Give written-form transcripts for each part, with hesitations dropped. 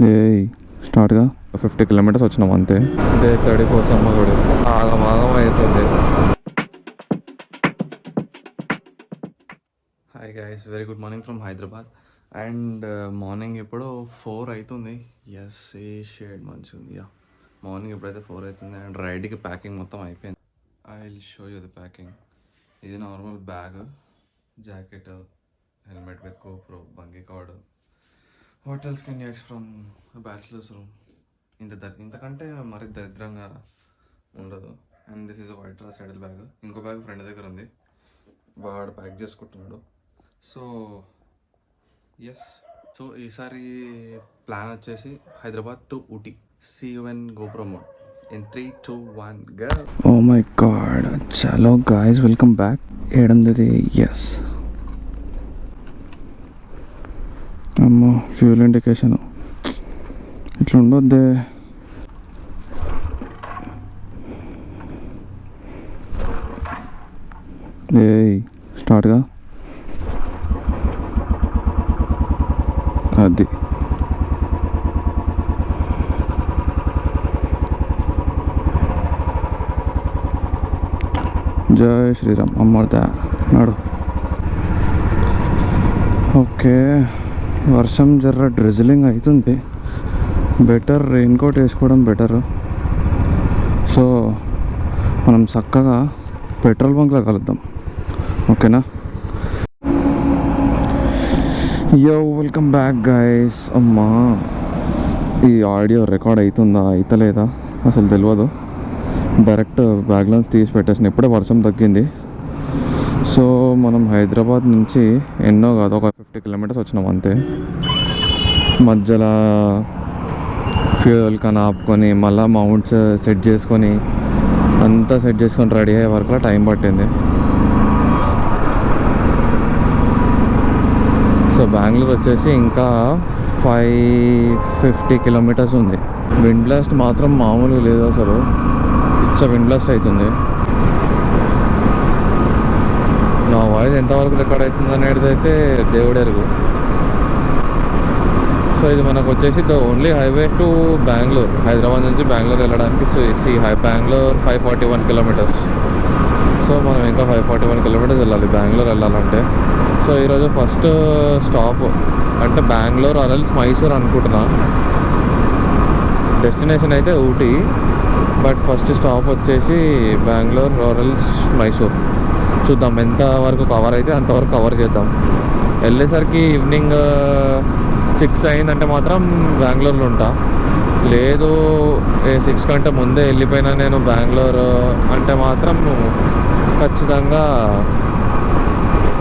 ఏ స్టార్ట్గా 50 kilometres వచ్చినాం అంతే. Day 34 సమ్మ గుడి ఆగమాగం అవుతుంది. Hi guys, very good morning from Hyderabad. And morning ఇప్పుడు 4 అవుతుంది. ఎస్, ఏ షేడ్ మంచిగా ఉంది. యా, మార్నింగ్ ఎప్పుడైతే 4 అవుతుంది. అండ్ రైడ్కి ప్యాకింగ్ మొత్తం అయిపోయింది. I will show you the packing. ఇది normal bag, jacket, helmet with GoPro, bungee cord. What else can you expect from bachelors room? ఇంతకంటే మరి దరిద్రంగా ఉండదు. And this is Viaterra saddle bag. ఇంకో bag friend దగ్గర ఉంది, వాడు pack చేసుకుంటున్నాడు. సో ఎస్, సో ఈసారి ప్లాన్ వచ్చేసి Hyderabad to Ooty. See you in GoPro mode in 3, 2, 1 go. Oh my god, చలో గాయ్స్, వెల్కమ్ బ్యాక్. 7 ఎస్. అమ్మో, ఫ్యూల్ ఇండికేషన్ ఇట్లా ఉండొద్దే. ఏ స్టార్ట్గా అది జై శ్రీరామ్. అమ్మర్దా నాడు. ఓకే, వర్షం జర్ర డ్రిజిలింగ్ అవుతుంది. బెటర్ రెయిన్ కోట్ వేసుకోవడం బెటర్. సో మనం చక్కగా పెట్రోల్ బంక్లో కలుద్దాం, ఓకేనా? యో, వెల్కమ్ బ్యాక్ గైస్. అమ్మా, ఈ ఆడియో రికార్డ్ అవుతుందా అవుతలేదా అసలు తెలియదు. డైరెక్ట్ బ్యాగ్లో తీసి పెట్టేసిన, ఇప్పుడే వర్షం తగ్గింది. సో మనం హైదరాబాద్ నుంచి ఎన్నో కాదు, ఒక 50 కిలోమీటర్స్ వచ్చినాం అంతే. మధ్యలో ఫ్యూయల్ కానీ ఆపుకొని, మళ్ళీ మౌంట్స్ సెట్ చేసుకొని, అంతా సెట్ చేసుకొని రెడీ అయ్యే వరకు టైం పట్టింది. సో బెంగళూరు వచ్చేసి ఇంకా 550 కిలోమీటర్స్ ఉంది. విండ్ బ్లాస్ట్ మాత్రం మామూలుగా లేదు అసలు, విండ్ బ్లాస్ట్ అవుతుంది. నా వాయిస్ ఎంతవరకు రికార్డ్ అవుతుంది అనేది అయితే దేవుడు ఎరుగు. సో ఇది మనకు వచ్చేసి the only highway to Bengaluru. Hyderabad నుంచి బెంగళూరు వెళ్ళడానికి బెంగళూరు 541 కిలోమీటర్స్. సో మనం ఇంకా 541 కిలోమీటర్స్ వెళ్ళాలి బెంగళూరు వెళ్ళాలంటే. సో ఈరోజు ఫస్ట్ స్టాప్ అంటే బెంగళూరు ఆర్ఎల్స్ మైసూర్ అనుకుంటున్నా. డెస్టినేషన్ అయితే ఊటీ, బట్ ఫస్ట్ స్టాప్ వచ్చేసి బెంగళూరు ఆర్ఎల్స్ మైసూర్. చూద్దాం ఎంత వరకు కవర్ అయితే అంతవరకు కవర్ చేద్దాం. వెళ్ళేసరికి ఈవినింగ్ 6 అయిందంటే మాత్రం బెంగళూరులో ఉంటా. లేదు 6 కంటే ముందే వెళ్ళిపోయినా నేను బెంగళూరు అంటే మాత్రం ఖచ్చితంగా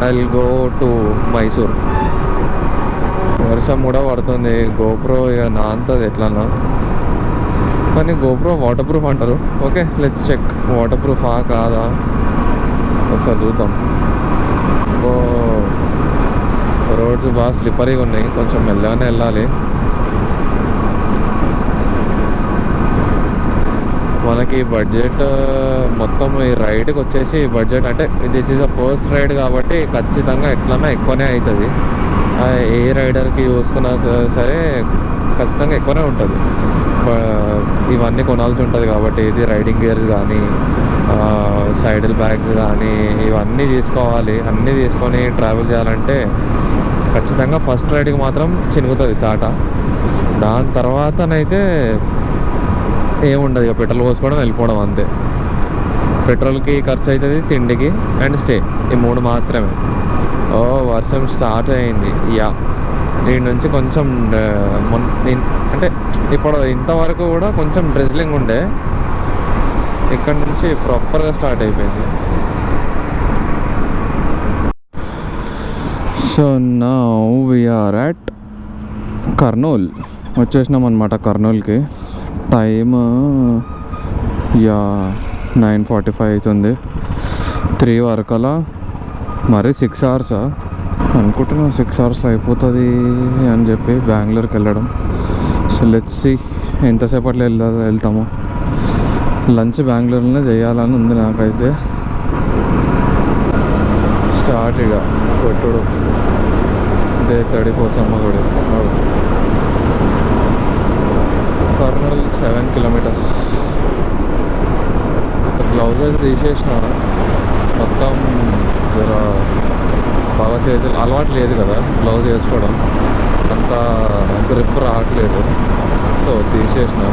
I will go to Mysore. వర్షం కూడా పడుతుంది. GoPro ఇక నాంతది ఎట్లన్నా, కానీ GoPro వాటర్ ప్రూఫ్ అంటారు. ఓకే, లెట్స్ చెక్ వాటర్ ప్రూఫా కాదా ఒకసారి చూద్దాం. రోడ్స్ బాగా స్లిప్పరీగా ఉన్నాయి, కొంచెం మెల్లగానే వెళ్ళాలి. మనకి బడ్జెట్ మొత్తం ఈ రైడ్కి వచ్చేసి బడ్జెట్ అంటే this is a first ride కాబట్టి ఖచ్చితంగా ఎట్లన్నా ఎక్కువనే అవుతుంది. ఏ రైడర్కి చూసుకున్నా సరే ఖచ్చితంగా ఎక్కువనే ఉంటుంది. ఇవన్నీ కొనాల్సి ఉంటుంది కాబట్టి ఇది రైడింగ్ గేర్స్ కానీ, సైడల్ బ్యాగ్స్ కానీ ఇవన్నీ తీసుకోవాలి. అన్నీ తీసుకొని ట్రావెల్ చేయాలంటే ఖచ్చితంగా ఫస్ట్ రైడ్కి మాత్రం చినుగుతుంది చాట. దాని తర్వాతనైతే ఏముండదు, ఇక పెట్రోల్ పోసుకోవడం వెళ్ళిపోవడం అంతే. పెట్రోల్కి ఖర్చు అవుతుంది, తిండికి అండ్ స్టే, ఈ 3 మాత్రమే. ఓ వర్షం స్టార్ట్ అయింది. యా, దీని నుంచి కొంచెం అంటే ఇప్పుడు ఇంతవరకు కూడా కొంచెం డ్రిజ్లింగ్ ఉండే, ఇక్కడ నుంచి ప్రాపర్గా స్టార్ట్ అయిపోయింది. So now we're at Kurnool. వచ్చేసినాం అనమాట కర్నూల్కి. టైమ్ 9:45 అవుతుంది. 3 వరకు అలా, మరి 6 అవర్స్ అనుకుంటున్నాం. 6 అవర్స్లో అయిపోతుంది అని చెప్పి బెంగళూరుకి వెళ్ళడం. సో లెట్స్ సీ ఎంతసేపట్లో వెళ్తాము. లంచ్ బెంగళూరులోనే చేయాలని ఉంది నాకైతే. స్టార్ట్ ఇక కొట్టుడు. డే 34 గుడి. కర్నూలు 7 కిలోమీటర్స్. గ్లౌజ్ అయితే తీసేసిన, మొత్తం జర బాగా చేతులు అలవాటు లేదు కదా గ్లౌజ్ వేసుకోవడం, అంత గ్రిప్ రావట్లేదు. సో తీసేసిన,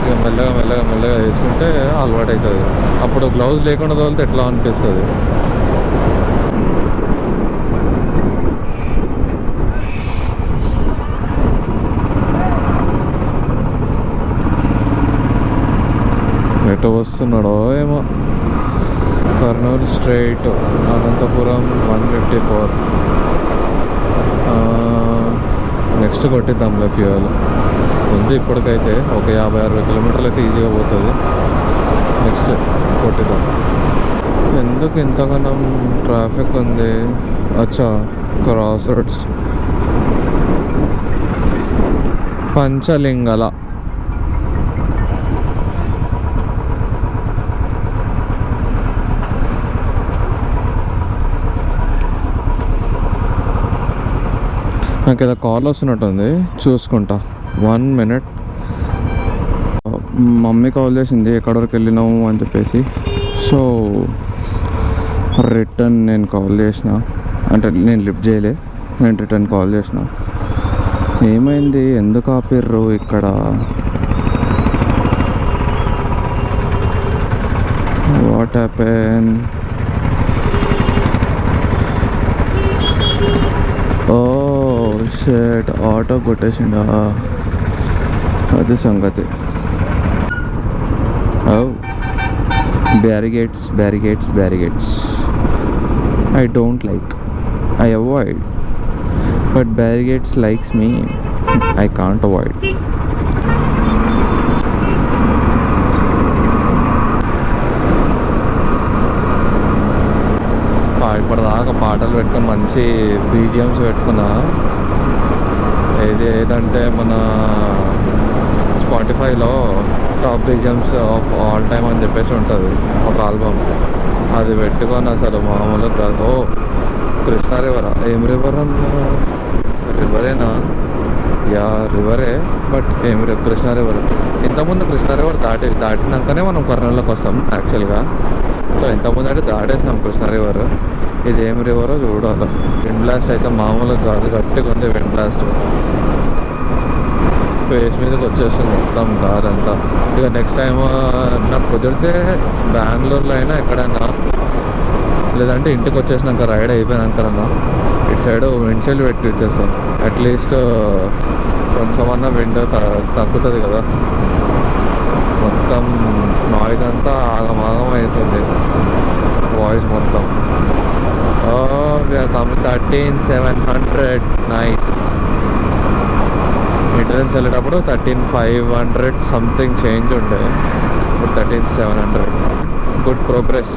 ఇక మెల్లగా మెల్లగా మెల్లగా వేసుకుంటే అలవాటు అవుతుంది. అప్పుడు గ్లౌజ్ లేకుండా తోలితే ఎట్లా అనిపిస్తుంది. ఎటు వస్తున్నాడో ఏమో. కర్నూలు స్ట్రైట్, అనంతపురం 154. నెక్స్ట్ కొట్టిద్దాంలే ఫ్యూయల్ ఉంది. ఇప్పటికైతే ఒక 50-60 కిలోమీటర్లు అయితే ఈజీగా పోతుంది. నెక్స్ట్ కొట్టిద్దాం. ఎందుకు ఇంతగానం ట్రాఫిక్ ఉంది? అచ్చా, క్రాస్ రోడ్స్ పంచలింగల. నాకు ఏదో కాల్ వస్తున్నట్టుంది, చూసుకుంటా. 1 మినిట్. మమ్మీ కాల్ చేసింది ఎక్కడి వరకు వెళ్ళినాము అని చెప్పేసి. సో రిటర్న్ నేను కాల్ చేసిన, అంటే నేను లిఫ్ట్ చేయలే, నేను రిటర్న్ కాల్ చేసిన. ఏమైంది, ఎందుకు ఆపిర్రు ఇక్కడ? What happen? Oh shit, auto కొట్టేసిండా? అది సంగతి. Oh barricades barricades barricades. I don't like, I avoid, but barricades likes me. I can't avoid. ఇప్పటిదాకా పాటలు పెట్టుకుని మంచి బీజిఎమ్స్ పెట్టుకున్నా. ఏదంటే మన స్పాటిఫైలో top BGMs of all time అని చెప్పేసి ఉంటుంది ఒక ఆల్బమ్. అది పెట్టుకొని అసలు మామూలుగా కాదు. ఓ కృష్ణా రివరా? ఏం రివర్ అన్నా? రివరేనా? యా రివరే, బట్ ఏం కృష్ణా రివర్. ఇంతకుముందు కృష్ణా రివర్ దాటినాకనే మనం కర్నూలులోకి వస్తాం యాక్చువల్గా. సో ఇంతకుముందు అంటే దాటేసినాం కృష్ణా రివర్. ఇది ఏం రివరో చూడాలి. విండ్ బ్లాస్ట్ అయితే మామూలుగా కాదు, గట్టిగా ఉంది విండ్ బ్లాస్ట్. ఫేస్ మీదకి వచ్చేస్తుంది మొత్తం కార్ అంతా. ఇక నెక్స్ట్ టైం నాకు కుదిరితే బెంగళూరులో అయినా ఎక్కడైనా, లేదంటే ఇంటికి వచ్చేసినాక రైడ్ అయిపోయినాకన్నా ఇటు సైడ్ విండ్షీల్డ్ పెట్టి ఇచ్చేస్తాం. అట్లీస్ట్ కొంచెమన్నా విండ్ తగ్గుతుంది కదా. మొత్తం నాయిస్ అంతా ఆగమాగం అవుతుంది, వాయిస్ మొత్తం. 13,700 నైస్. ఇంటర్నెన్స్ వెళ్ళేటప్పుడు 13,500 సంథింగ్ చేంజ్ ఉండే, ఇప్పుడు 13,700. Good progress.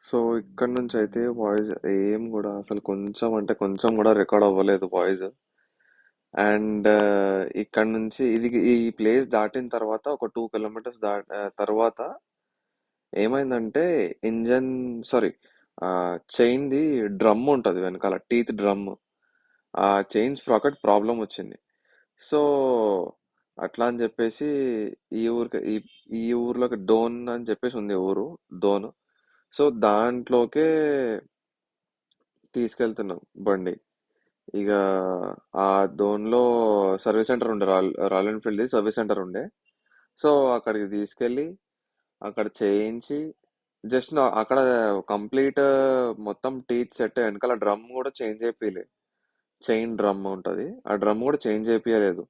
సో ఇక్కడ నుంచి అయితే వాయిస్ ఏం కూడా అసలు కొంచెం అంటే కొంచెం కూడా రికార్డ్ అవ్వలేదు వాయిస్. అండ్ ఇక్కడ నుంచి ఈ ప్లేస్ దాటిన తర్వాత ఒక 2 కిలోమీటర్స్ తర్వాత ఏమైందంటే ఇంజన్, సారీ, చైన్ది డ్రమ్ ఉంటుంది వెనకాల, టీత్ డ్రమ్. ఆ చైన్ స్ప్రాకెట్ ప్రాబ్లం వచ్చింది. సో అట్లా అని చెప్పేసి ఈ ఊరికి ఈ ఊర్లోకి డోన్ అని చెప్పేసి ఉంది ఊరు, డోన్. సో దాంట్లోకే తీసుకెళ్తున్నాం బండి. ఇక ఆ డోన్లో సర్వీస్ సెంటర్ ఉండే, రాయల్ ఎన్ఫీల్డ్ది సర్వీస్ సెంటర్ ఉండే. సో అక్కడికి తీసుకెళ్ళి అక్కడ చేయించి జస్ట్ అక్కడ కంప్లీట్ మొత్తం టీత్ సెట్ వెనకాల డ్రమ్ కూడా చేంజ్ అయిపోయలే. చైన్ డ్రమ్ ఉంటుంది, ఆ డ్రమ్ కూడా చేంజ్ అయిపోయలేదు.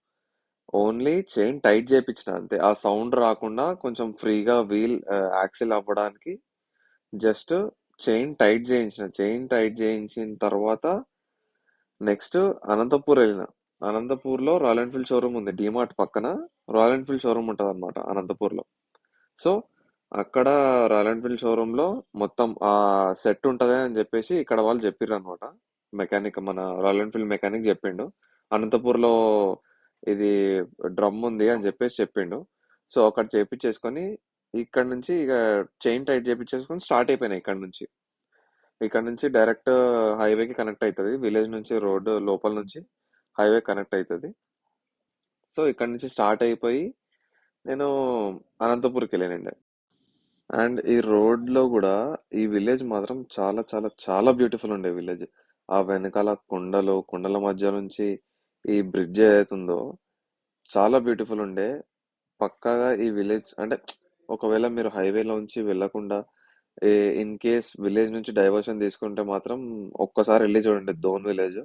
ఓన్లీ చైన్ టైట్ చేయించిన అంతే, ఆ సౌండ్ రాకుండా కొంచెం ఫ్రీగా వీల్ యాక్సిల్ అవ్వడానికి జస్ట్ చైన్ టైట్ చేయించిన తర్వాత నెక్స్ట్ అనంతపూర్ వెళ్ళిన. అనంతపూర్లో రాయల్ ఎన్ఫీల్డ్ షోరూమ్ ఉంది, డిమార్ట్ పక్కన రాయల్ ఎన్ఫీల్డ్ షోరూమ్ ఉంటుంది అనమాట అనంతపూర్లో. సో అక్కడ రాయల్ ఎన్ఫీల్డ్ షోరూంలో మొత్తం ఆ సెట్ ఉంటుంది అని చెప్పేసి ఇక్కడ వాళ్ళు చెప్పిర్రు అనమాట. మెకానిక్, మన రాయల్ ఎన్ఫీల్డ్ మెకానిక్ చెప్పిండు. అనంతపూర్లో ఇది డ్రమ్ ఉంది అని చెప్పిండు. సో అక్కడ చేపించేసుకొని ఇక్కడ నుంచి ఇక చైన్ టైట్ చేపించేసుకొని స్టార్ట్ అయిపోయినాయి ఇక్కడ నుంచి డైరెక్ట్ హైవేకి కనెక్ట్ అవుతుంది. విలేజ్ నుంచి రోడ్ లోపల నుంచి హైవే కనెక్ట్ అవుతుంది. సో ఇక్కడ నుంచి స్టార్ట్ అయిపోయి నేను అనంతపూర్కి వెళ్ళానండి. అండ్ ఈ రోడ్ లో కూడా ఈ విలేజ్ మాత్రం చాలా చాలా చాలా బ్యూటిఫుల్ ఉండే విలేజ్. ఆ వెనకాల కొండల మధ్య నుంచి ఈ బ్రిడ్జ్ ఏదైతుందో చాలా బ్యూటిఫుల్ ఉండే. పక్కాగా ఈ విలేజ్ అంటే ఒకవేళ మీరు హైవేలో నుంచి వెళ్ళకుండా ఇన్ కేస్ విలేజ్ నుంచి డైవర్షన్ తీసుకుంటే మాత్రం ఒక్కసారి వెళ్ళి చూడండి దోన్ విలేజ్.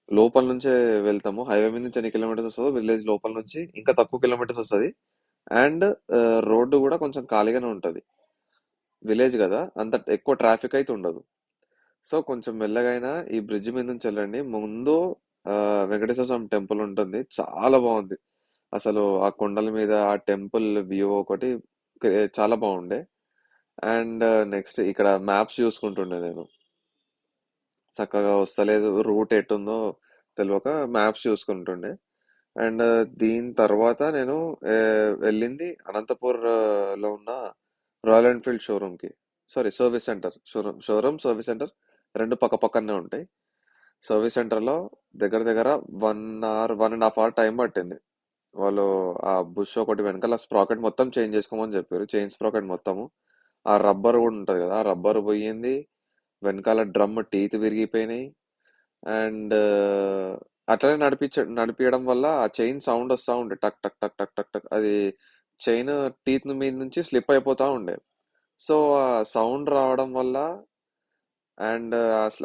లోపల నుంచే వెళ్తాము. హైవే మీద నుంచి ఎన్ని కిలోమీటర్స్ వస్తుందో విలేజ్ లోపల నుంచి ఇంకా తక్కువ కిలోమీటర్స్ వస్తుంది. అండ్ రోడ్డు కూడా కొంచెం ఖాళీగానే ఉంటది. విలేజ్ కదా, అంత ఎక్కువ ట్రాఫిక్ అయితే ఉండదు. సో కొంచెం మెల్లగైనా ఈ బ్రిడ్జ్ మీద నుంచి వెళ్ళండి. ముందు వెంకటేశ్వర స్వామి టెంపుల్ ఉంటుంది, చాలా బాగుంది. అసలు ఆ కొండల మీద ఆ టెంపుల్ వ్యూ ఒకటి చాలా బాగుండే. అండ్ నెక్స్ట్ ఇక్కడ మ్యాప్స్ చూసుకుంటుండే నేను. చక్కగా వస్తలేదు రూట్ ఎటుందో తెలియక మ్యాప్స్ చూసుకుంటుండే. అండ్ దీని తర్వాత నేను ఆ, వెళ్ళింది అనంతపూర్ లో ఉన్న రాయల్ ఎన్ఫీల్డ్ షోరూమ్ కి. Sorry, service centre. Service centre రెండు పక్క పక్కనే ఉంటాయి. సర్వీస్ సెంటర్ లో దగ్గర దగ్గర 1 అవర్ 1.5 అవర్ టైం పట్టింది. వాళ్ళు ఆ బుష్ ఒకటి వెనకాల స్ప్రాకెట్ మొత్తం చేంజ్ చేసుకోమని చెప్పారు. చైన్ స్ప్రాకెట్ మొత్తము, ఆ రబ్బర్ కూడా ఉంటది కదా, ఆ రబ్బర్ పోయింది. వెనకాల డ్రమ్ టీత్ విరిగిపోయినాయి. అండ్ అట్లనే నడిపించడం వల్ల ఆ చైన్ సౌండ్ వస్తా ఉండే, టక్ టక్ టక్ టక్ టక్ టక్. అది చైన్ టీత్ మీద నుంచి స్లిప్ అయిపోతా ఉండే. సో ఆ సౌండ్ రావడం వల్ల అండ్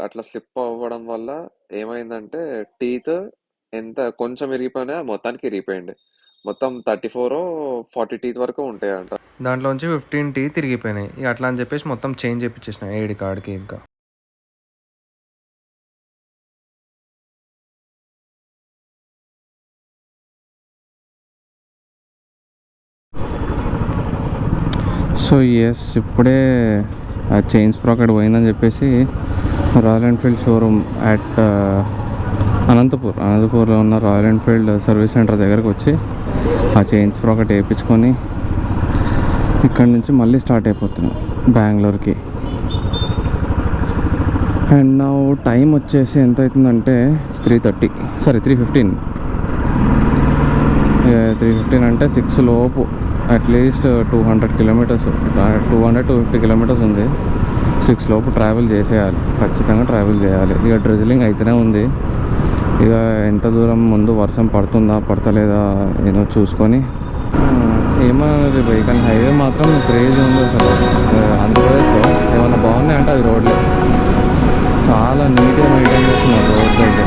అట్లా స్లిప్ అవ్వడం వల్ల ఏమైందంటే టీత్ ఎంత కొంచెం ఇరిగిపోయినా మొత్తానికి ఇరిగిపోయింది. మొత్తం 34 40 టీత్ వరకు ఉంటాయంట. దాంట్లోంచి 15 తిరిగిపోయినాయి. ఇక అట్లా అని చెప్పేసి మొత్తం చేంజ్ చేయించేసిన ఏడి కాడికి ఇంకా. సో ఎస్, ఇప్పుడే ఆ చైన్ స్ప్రాకెట్ పోయిందని చెప్పేసి రాయల్ ఎన్ఫీల్డ్ షోరూమ్ అట్ అనంతపూర్లో ఉన్న రాయల్ ఎన్ఫీల్డ్ సర్వీస్ సెంటర్ దగ్గరకు వచ్చి ఆ చైన్ స్ప్రాకెట్ వేయించుకొని ఇక్కడ నుంచి మళ్ళీ స్టార్ట్ అయిపోతున్నాం బెంగళూరుకి. అండ్ నా టైం వచ్చేసి ఎంత అవుతుందంటే 3:30, సారీ 3:15. 3:15 అంటే 6 లోపు అట్లీస్ట్ 200 కిలోమీటర్స్, 250 కిలోమీటర్స్ ఉంది. 6 లోపు ట్రావెల్ చేసేయాలి, ఖచ్చితంగా ట్రావెల్ చేయాలి. ఇక డ్రిజిలింగ్ అయితేనే ఉంది. ఇక ఎంత దూరం ముందు వర్షం పడుతుందా పడతలేదా ఏదో చూసుకొని ఏమన్నది పోయి. కానీ హైవే మాత్రం క్రేజీ ఉంది అసలు. ఆంధ్రప్రదేశ్లో ఏమన్నా బాగున్నాయంటే అవి రోడ్లు చాలా నీట్గా మెయింటైన్ చేస్తున్నారు రోడ్లు అయితే.